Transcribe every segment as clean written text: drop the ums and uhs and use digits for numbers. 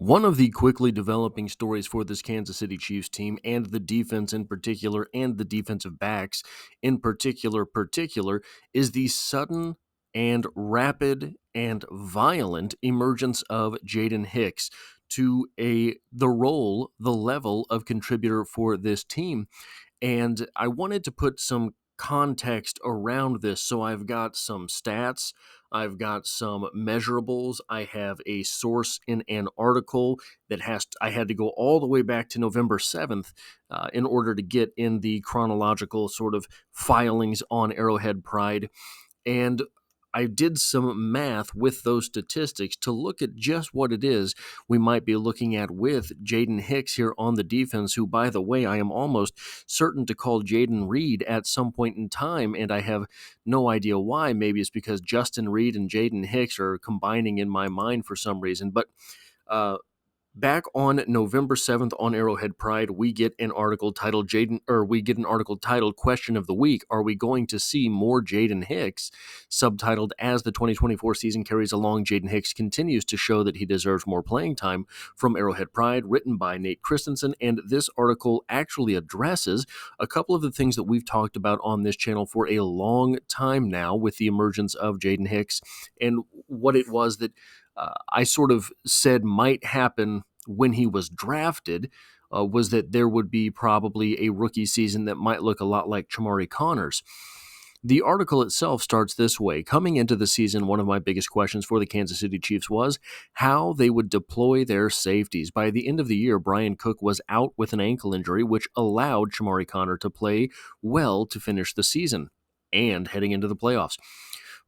One of the quickly developing stories for this Kansas City Chiefs team, and the defense in particular, and the defensive backs in particular, is the sudden and rapid and violent emergence of Jaden Hicks to the level of contributor for this team. And I wanted to put some context around this. So I've got some stats, I've got some measurables, I have a source in an article that I had to go all the way back to November 7th in order to get in the chronological sort of filings on Arrowhead Pride. And I did some math with those statistics to look at just what it is we might be looking at with Jaden Hicks here on the defense, who, by the way, I am almost certain to call Jaden Reed at some point in time, and I have no idea why. Maybe it's because Justin Reed and Jaden Hicks are combining in my mind for some reason, but back on November 7th on Arrowhead Pride, we get an article titled Question of the Week. Are we going to see more Jaden Hicks? Subtitled, As the 2024 season carries along, Jaden Hicks continues to show that he deserves more playing time, from Arrowhead Pride, written by Nate Christensen. And this article actually addresses a couple of the things that we've talked about on this channel for a long time now with the emergence of Jaden Hicks, and what it was that I sort of said might happen when he was drafted, was that there would be probably a rookie season that might look a lot like Chamari Connor's. The article itself starts this way. Coming into the season, one of my biggest questions for the Kansas City Chiefs was how they would deploy their safeties. By the end of the year, Bryan Cook was out with an ankle injury, which allowed Chamari Connor to play well to finish the season and heading into the playoffs.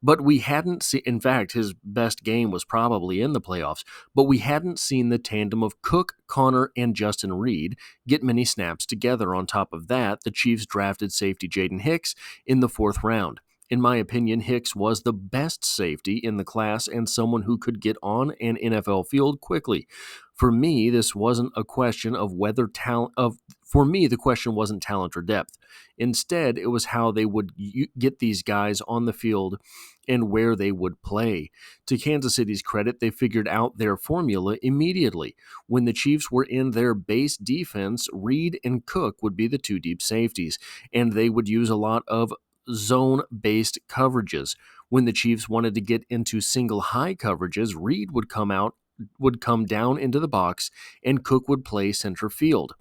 But we hadn't seen, in fact, his best game was probably in the playoffs, but we hadn't seen the tandem of Cook, Connor, and Justin Reed get many snaps together. On top of that, the Chiefs drafted safety Jaden Hicks in the 4th round. In my opinion, Hicks was the best safety in the class and someone who could get on an NFL field quickly. For me, this wasn't a question of whether talent the question wasn't talent or depth. Instead, it was how they would get these guys on the field and where they would play. To Kansas City's credit, they figured out their formula immediately. When the Chiefs were in their base defense, Reed and Cook would be the 2 deep safeties, and they would use a lot of zone-based coverages. When the Chiefs wanted to get into single high coverages, Reed would come down into the box, and Cook would play center field.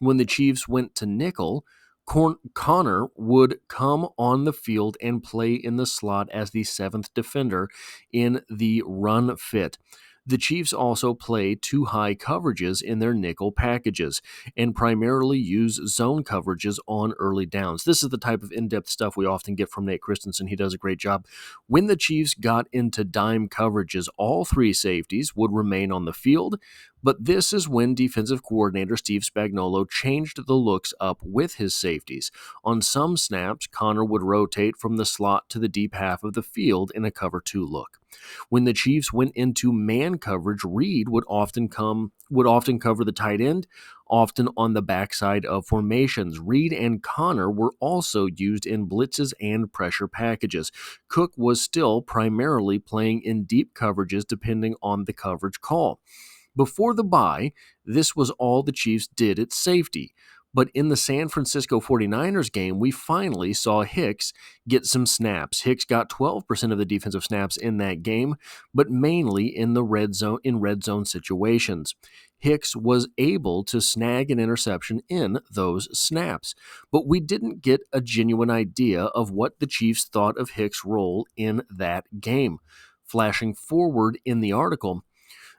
When the Chiefs went to nickel, Connor would come on the field and play in the slot as the 7th defender in the run fit. The Chiefs also play 2 high coverages in their nickel packages and primarily use zone coverages on early downs. This is the type of in-depth stuff we often get from Nate Christensen. He does a great job. When the Chiefs got into dime coverages, all 3 safeties would remain on the field, but this is when defensive coordinator Steve Spagnuolo changed the looks up with his safeties. On some snaps, Connor would rotate from the slot to the deep half of the field in a cover 2 look. When the Chiefs went into man coverage, Reed would often cover the tight end, often on the backside of formations. Reed and Connor were also used in blitzes and pressure packages. Cook was still primarily playing in deep coverages depending on the coverage call. Before the bye, this was all the Chiefs did at safety. But in the San Francisco 49ers game, we finally saw Hicks get some snaps. Hicks got 12% of the defensive snaps in that game, but mainly in the red zone situations. Hicks was able to snag an interception in those snaps, but we didn't get a genuine idea of what the Chiefs thought of Hicks' role in that game. Flashing forward in the article,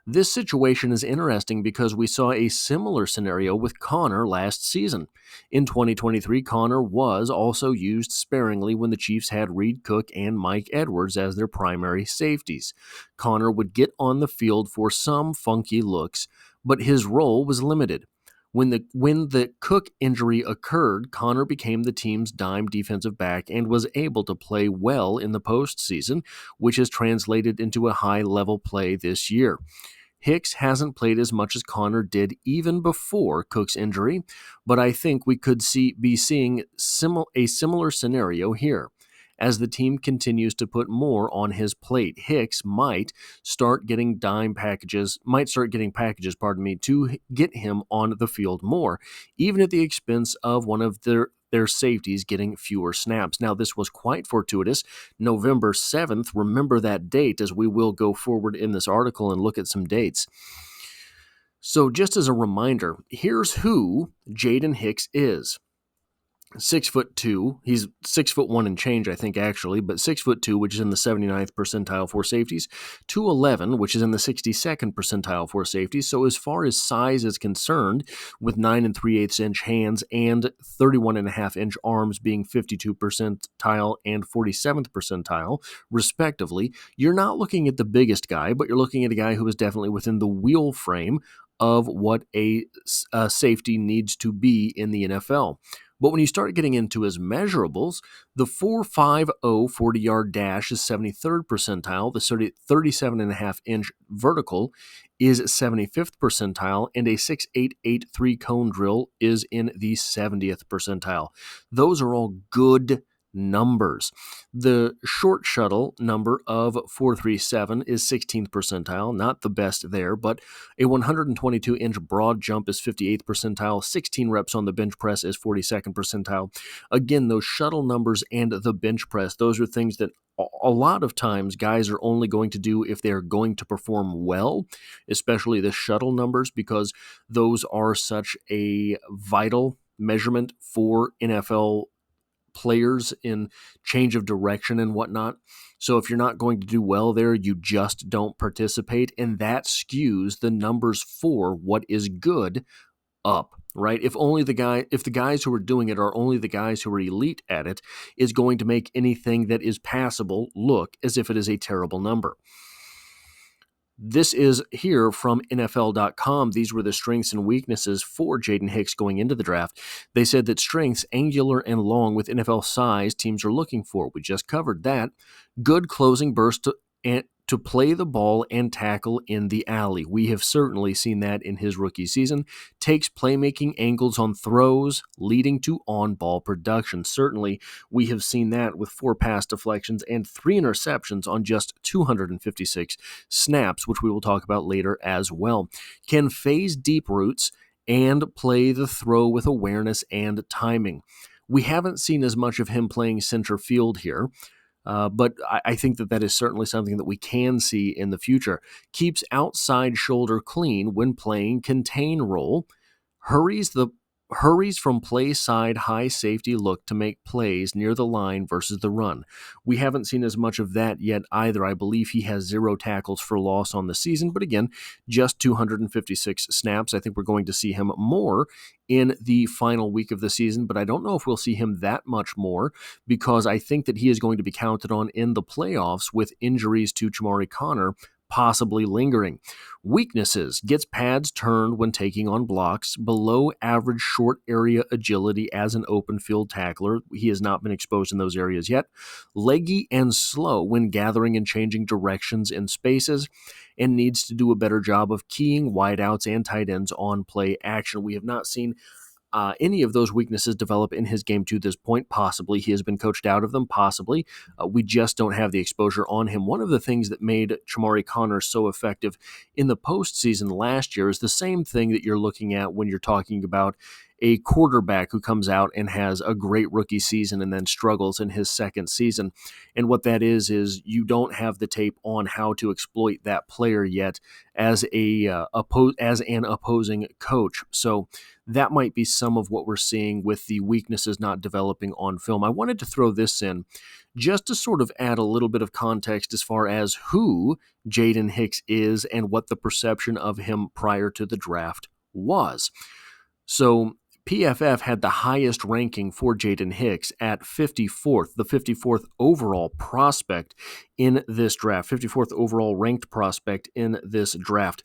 this situation is interesting because we saw a similar scenario with Connor last season. In 2023, Connor was also used sparingly when the Chiefs had Reed Cook and Mike Edwards as their primary safeties. Connor would get on the field for some funky looks, but his role was limited. When the Cook injury occurred, Connor became the team's dime defensive back and was able to play well in the postseason, which has translated into a high-level play this year. Hicks hasn't played as much as Connor did even before Cook's injury, but I think we could be seeing a similar scenario here. as the team continues to put more on his plate. Hicks might start getting packages, to get him on the field more, even at the expense of one of their safeties getting fewer snaps. Now, this was quite fortuitous. November 7th, remember that date, as we will go forward in this article and look at some dates. So just as a reminder, here's who Jaden Hicks is. 6'2". He's 6'1" and change, I think, actually, but 6'2", which is in the 79th percentile for safeties, 2'11", which is in the 62nd percentile for safeties. So as far as size is concerned, with 9 3/8 inch hands and 31.5 inch arms being 52 percentile and 47th percentile, respectively, you're not looking at the biggest guy, but you're looking at a guy who is definitely within the wheel frame of what a safety needs to be in the NFL. But when you start getting into his measurables, the 4.50 40-yard dash is 73rd percentile, the 37.5 inch vertical is 75th percentile, and a 6.88 3-cone drill is in the 70th percentile. Those are all good numbers. The short shuttle number of 4.37 is 16th percentile, not the best there, but a 122-inch broad jump is 58th percentile, 16 reps on the bench press is 42nd percentile. Again, those shuttle numbers and the bench press, those are things that a lot of times guys are only going to do if they're going to perform well, especially the shuttle numbers, because those are such a vital measurement for NFL players in change of direction and whatnot. So if you're not going to do well there, you just don't participate, and that skews the numbers for what is good up, right? If the guys who are doing it are only the guys who are elite at it, is going to make anything that is passable look as if it is a terrible number. This is here from NFL.com. These were the strengths and weaknesses for Jaden Hicks going into the draft. They said that strengths, angular and long with NFL size, teams are looking for. We just covered that. Good closing burst to play the ball and tackle in the alley. We have certainly seen that in his rookie season. Takes playmaking angles on throws, leading to on-ball production. Certainly, we have seen that with 4 pass deflections and 3 interceptions on just 256 snaps, which we will talk about later as well. Can phase deep routes and play the throw with awareness and timing. We haven't seen as much of him playing center field here. But I think that is certainly something that we can see in the future. Keeps outside shoulder clean when playing contain role. Hurries from play side high safety look to make plays near the line versus the run. We haven't seen as much of that yet either. I believe he has 0 tackles for loss on the season, but again, just 256 snaps. I think we're going to see him more in the final week of the season, but I don't know if we'll see him that much more, because I think that he is going to be counted on in the playoffs with injuries to Chamarri Conner possibly lingering. Weaknesses: gets pads turned when taking on blocks, below average short area agility as an open field tackler. He has not been exposed in those areas yet. Leggy and slow when gathering and changing directions in spaces, and needs to do a better job of keying wideouts and tight ends on play action. We have not seen any of those weaknesses develop in his game to this point. Possibly he has been coached out of them. Possibly we just don't have the exposure on him. One of the things that made Chamarri Conner so effective in the postseason last year is the same thing that you're looking at when you're talking about a quarterback who comes out and has a great rookie season and then struggles in his second season. And what that is you don't have the tape on how to exploit that player yet as an opposing coach. So that might be some of what we're seeing with the weaknesses not developing on film. I wanted to throw this in just to sort of add a little bit of context as far as who Jaden Hicks is and what the perception of him prior to the draft was. So PFF had the highest ranking for Jaden Hicks at 54th, the 54th overall prospect in this draft, 54th overall ranked prospect in this draft.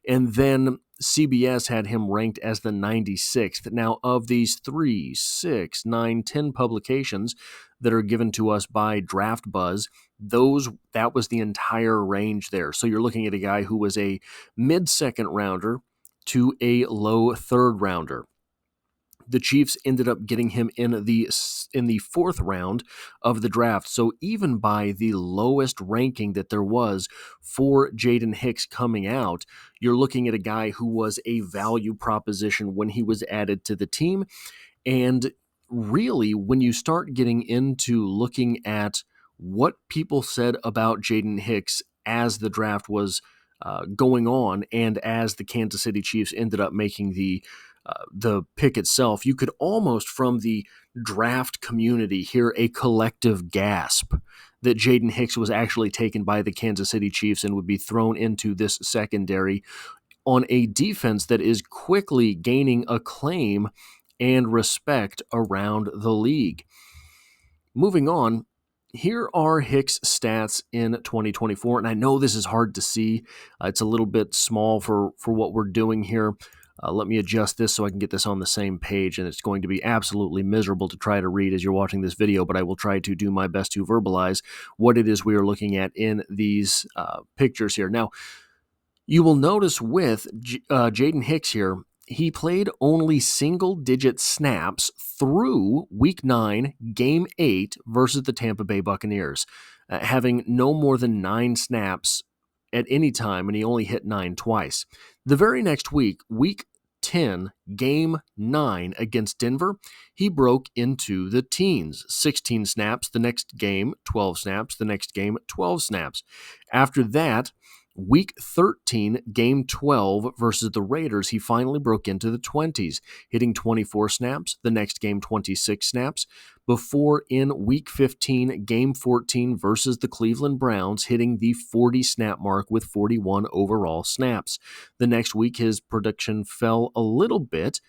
And then CBS had him ranked as the 96th. Now, of these 3, 6, 9, 10 publications that are given to us by Draft Buzz, that was the entire range there. So you're looking at a guy who was a mid-second rounder to a low third rounder. the Chiefs ended up getting him in the fourth round of the draft. So even by the lowest ranking that there was for Jaden Hicks coming out, you're looking at a guy who was a value proposition when he was added to the team. And really, when you start getting into looking at what people said about Jaden Hicks as the draft was going on, and as the Kansas City Chiefs ended up making the pick itself, you could almost, from the draft community, hear a collective gasp that Jaden Hicks was actually taken by the Kansas City Chiefs and would be thrown into this secondary on a defense that is quickly gaining acclaim and respect around the league. Moving on, here are Hicks' stats in 2024, and I know this is hard to see. It's a little bit small for what we're doing here. Let me adjust this so I can get this on the same page, and it's going to be absolutely miserable to try to read as you're watching this video, but I will try to do my best to verbalize what it is we are looking at in these pictures here. Now, you will notice with Jaden Hicks here, he played only single-digit snaps through Week 9, Game 8 versus the Tampa Bay Buccaneers, having no more than 9 snaps at any time, and he only hit 9 twice. The very next week, Week 10, Game 9 against Denver, he broke into the teens. 16 snaps the next game, 12 snaps the next game, 12 snaps. After that, Week 13, Game 12 versus the Raiders, he finally broke into the 20s, hitting 24 snaps, the next game 26 snaps, before in Week 15, Game 14 versus the Cleveland Browns, hitting the 40-snap mark with 41 overall snaps. The next week, his production fell a little bit,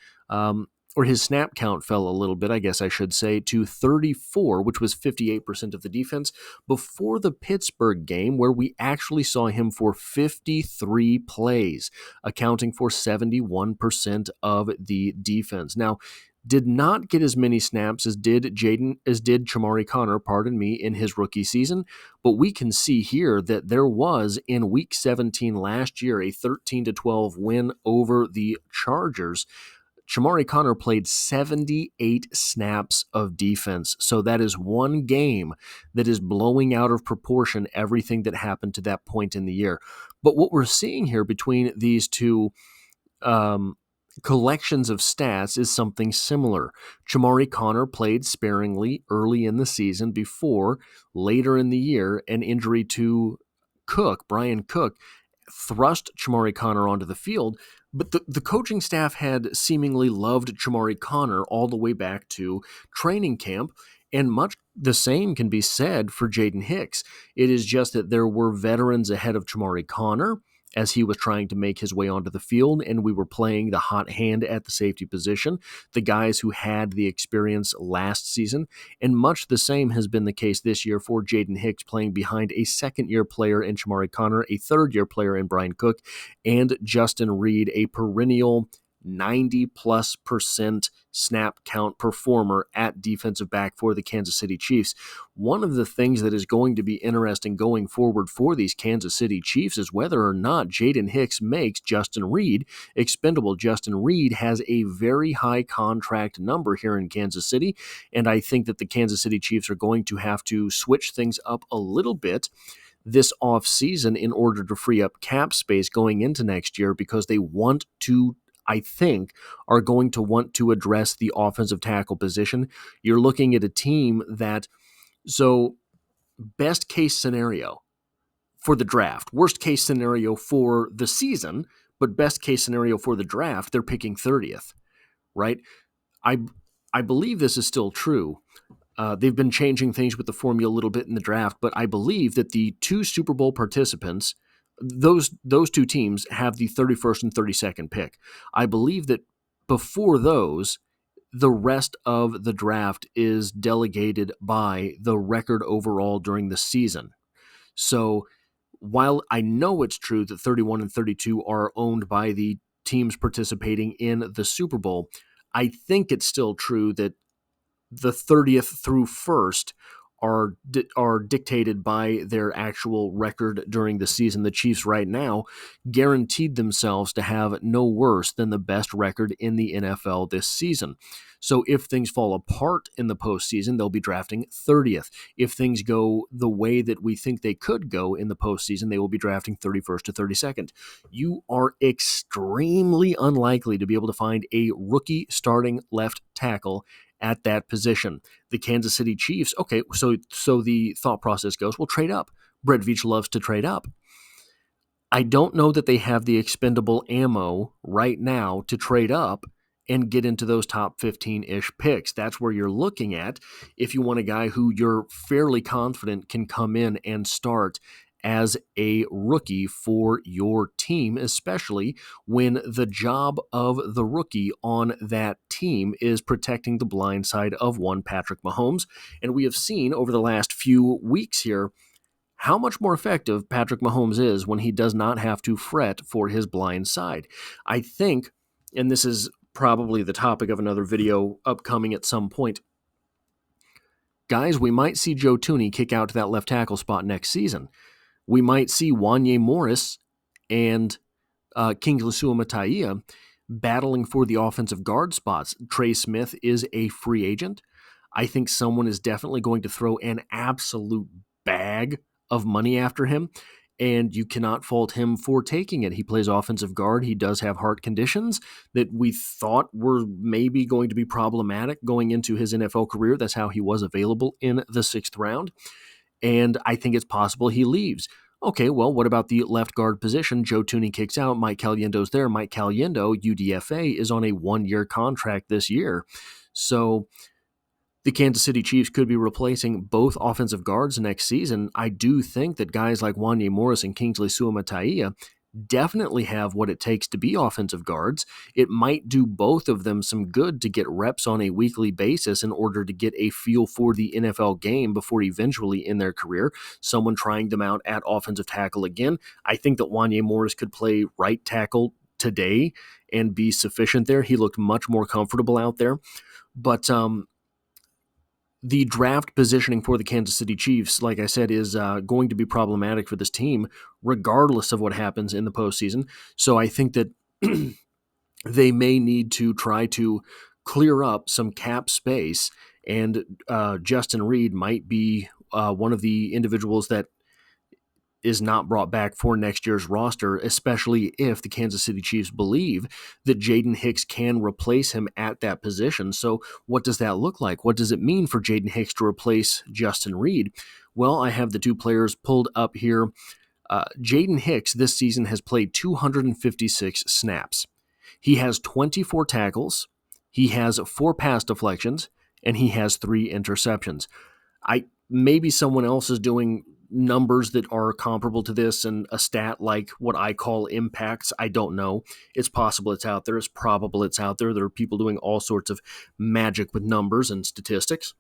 or his snap count fell a little bit, I guess I should say, to 34, which was 58% of the defense, before the Pittsburgh game, where we actually saw him for 53 plays, accounting for 71% of the defense. Now, did not get as many snaps as did Chamari Connor, in his rookie season, but we can see here that there was, in Week 17 last year, a 13-12 win over the Chargers. Chamari Connor played 78 snaps of defense, so that is one game that is blowing out of proportion everything that happened to that point in the year. But what we're seeing here between these two collections of stats is something similar. Chamari Connor played sparingly early in the season before, later in the year, an injury to Brian Cook, thrust Chamari Connor onto the field, but the coaching staff had seemingly loved Chamari Connor all the way back to training camp, and much the same can be said for Jaden Hicks. It is just that there were veterans ahead of Chamari Connor as he was trying to make his way onto the field, and we were playing the hot hand at the safety position, the guys who had the experience last season, and much the same has been the case this year for Jaden Hicks, playing behind a second-year player in Chamari Connor, a third-year player in Brian Cook, and Justin Reed, a perennial 90+% snap count performer at defensive back for the Kansas City Chiefs. One of the things that is going to be interesting going forward for these Kansas City Chiefs is whether or not Jaden Hicks makes Justin Reed expendable. Justin Reed has a very high contract number here in Kansas City, and I think that the Kansas City Chiefs are going to have to switch things up a little bit this offseason in order to free up cap space going into next year, because they want to, I think, are going to want to address the offensive tackle position. You're looking at a team that, so best case scenario for the draft, worst case scenario for the season, but best case scenario for the draft, they're picking 30th, right? I believe this is still true. They've been changing things with the formula a little bit in the draft, but I believe that the two Super Bowl participants, those two teams, have the 31st and 32nd pick. I believe that before those, the rest of the draft is delegated by the record overall during the season. So while I know it's true that 31 and 32 are owned by the teams participating in the Super Bowl, I think it's still true that the 30th through 1st are dictated by their actual record during the season. The Chiefs right now guaranteed themselves to have no worse than the best record in the NFL this season. So if things fall apart in the postseason, they'll be drafting 30th. If things go the way that we think they could go in the postseason, they will be drafting 31st to 32nd. You are extremely unlikely to be able to find a rookie starting left tackle at that position. The Kansas City Chiefs, okay, so the thought process goes, well, trade up. Brett Veach loves to trade up. I don't know that they have the expendable ammo right now to trade up and get into those top 15-ish picks. That's where you're looking at if you want a guy who you're fairly confident can come in and start as a rookie for your team, especially when the job of the rookie on that team is protecting the blind side of one Patrick Mahomes. And we have seen over the last few weeks here how much more effective Patrick Mahomes is when he does not have to fret for his blind side. I think, and this is probably the topic of another video upcoming at some point, guys, we might see Joe Thuney kick out to that left tackle spot next season. We might see Wanye Morris and Kingsley Suamataia battling for the offensive guard spots. Trey Smith is a free agent. I think someone is definitely going to throw an absolute bag of money after him, and you cannot fault him for taking it. He plays offensive guard. He does have heart conditions that we thought were maybe going to be problematic going into his NFL career. That's how he was available in the 6th round. And I think it's possible he leaves. Okay, well, what about the left guard position? Joe Thuney kicks out. Mike Caliendo's there. Mike Caliendo, UDFA, is on a 1-year contract this year. So the Kansas City Chiefs could be replacing both offensive guards next season. I do think that guys like Wanye Morris and Kingsley Suamataia definitely have what it takes to be offensive guards. It might do both of them some good to get reps on a weekly basis in order to get a feel for the NFL game before eventually in their career, someone trying them out at offensive tackle again. I think that Wanye Morris could play right tackle today and be sufficient there. He looked much more comfortable out there. But the draft positioning for the Kansas City Chiefs, like I said, is going to be problematic for this team, regardless of what happens in the postseason. So I think that they may need to try to clear up some cap space, and Justin Reid might be one of the individuals that is not brought back for next year's roster, especially if the Kansas City Chiefs believe that Jaden Hicks can replace him at that position. So what does that look like? What does it mean for Jaden Hicks to replace Justin Reid? Well, I have the two players pulled up here. Jaden Hicks this season has played 256 snaps. He has 24 tackles, he has 4 pass deflections, and he has 3 interceptions. Maybe someone else is doing numbers that are comparable to this and a stat like what I call impacts. I don't know. It's possible it's out there. It's probable it's out there. There are people doing all sorts of magic with numbers and statistics.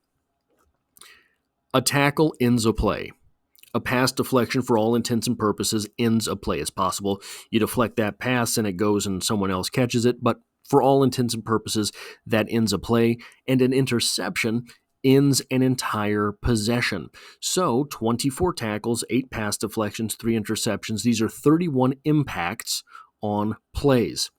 A tackle ends a play. A pass deflection, for all intents and purposes, ends a play. It's possible you deflect that pass and it goes and someone else catches it, but for all intents and purposes, that ends a play. And an interception ends an entire possession. So 24 tackles, 8 pass deflections, 3 interceptions. These are 31 impacts on plays.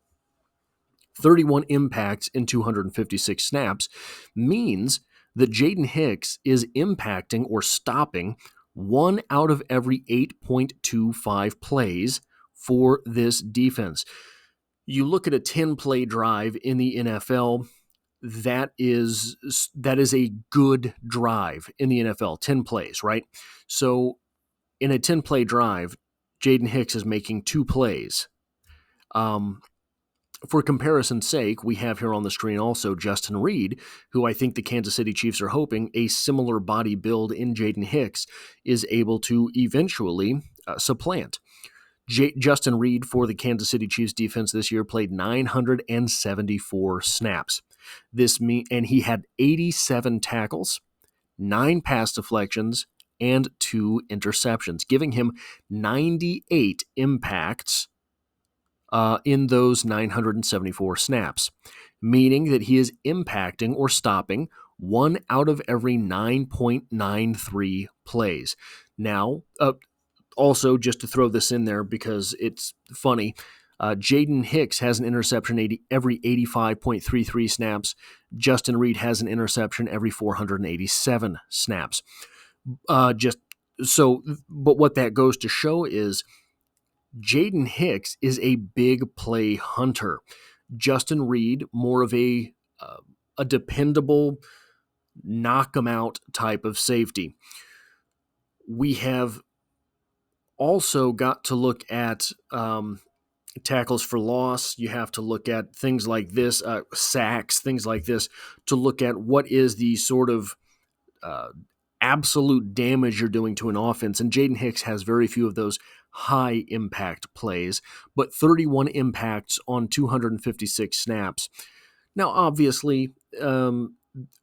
31 impacts in 256 snaps means that Jaden Hicks is impacting or stopping 1 out of every 8.25 plays for this defense. You look at a 10-play drive in the NFL, that is a good drive in the NFL, 10 plays, right? So in a 10-play drive, Jaden Hicks is making 2 plays. For comparison's sake, we have here on the screen also Justin Reid, who I think the Kansas City Chiefs are hoping a similar body build in Jaden Hicks is able to eventually supplant. Justin Reid for the Kansas City Chiefs defense this year played 974 snaps. And he had 87 tackles, 9 pass deflections, and 2 interceptions, giving him 98 impacts in those 974 snaps, meaning that he is impacting or stopping 1 out of every 9.93 plays. Now, also, just to throw this in there because it's funny, Jaden Hicks has an interception every 85.33 snaps. Justin Reid has an interception every 487 snaps. But what that goes to show is Jaden Hicks is a big play hunter. Justin Reid, more of a dependable knock 'em out type of safety. We have also got to look at tackles for loss. You have to look at things like this, sacks, things like this, to look at what is the sort of absolute damage you're doing to an offense. And Jaden Hicks has very few of those high impact plays, but 31 impacts on 256 snaps. Now, obviously,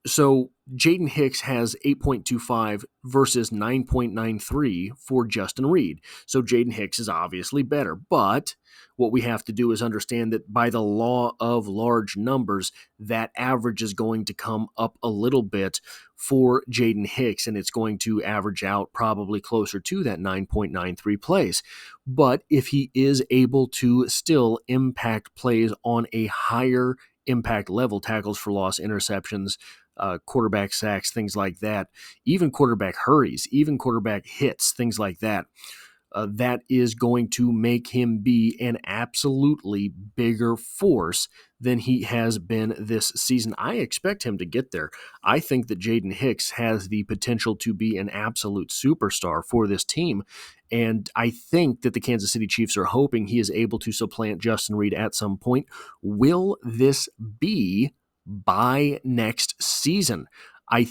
so Jaden Hicks has 8.25 versus 9.93 for Justin Reid. So Jaden Hicks is obviously better. But what we have to do is understand that by the law of large numbers, that average is going to come up a little bit for Jaden Hicks, and it's going to average out probably closer to that 9.93 plays. But if he is able to still impact plays on a higher impact level, tackles for loss, interceptions, quarterback sacks, things like that, even quarterback hurries, even quarterback hits, things like that, that is going to make him be an absolutely bigger force than he has been this season. I expect him to get there. I think that Jaden Hicks has the potential to be an absolute superstar for this team. And I think that the Kansas City Chiefs are hoping he is able to supplant Justin Reid at some point. Will this be by next season? I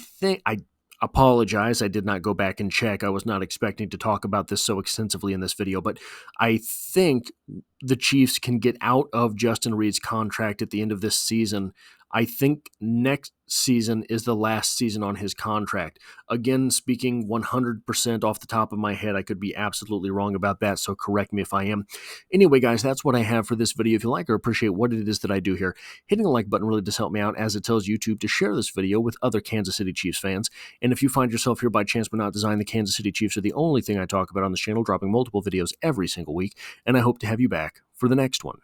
apologize. I did not go back and check. I was not expecting to talk about this so extensively in this video, but I think the Chiefs can get out of Justin Reid's contract at the end of this season. I think next season is the last season on his contract. Again, speaking 100% off the top of my head, I could be absolutely wrong about that, so correct me if I am. Anyway, guys, that's what I have for this video. If you like or appreciate what it is that I do here, hitting the like button really does help me out, as it tells YouTube to share this video with other Kansas City Chiefs fans. And if you find yourself here by chance but not design, the Kansas City Chiefs are the only thing I talk about on this channel, dropping multiple videos every single week, and I hope to have you back for the next one.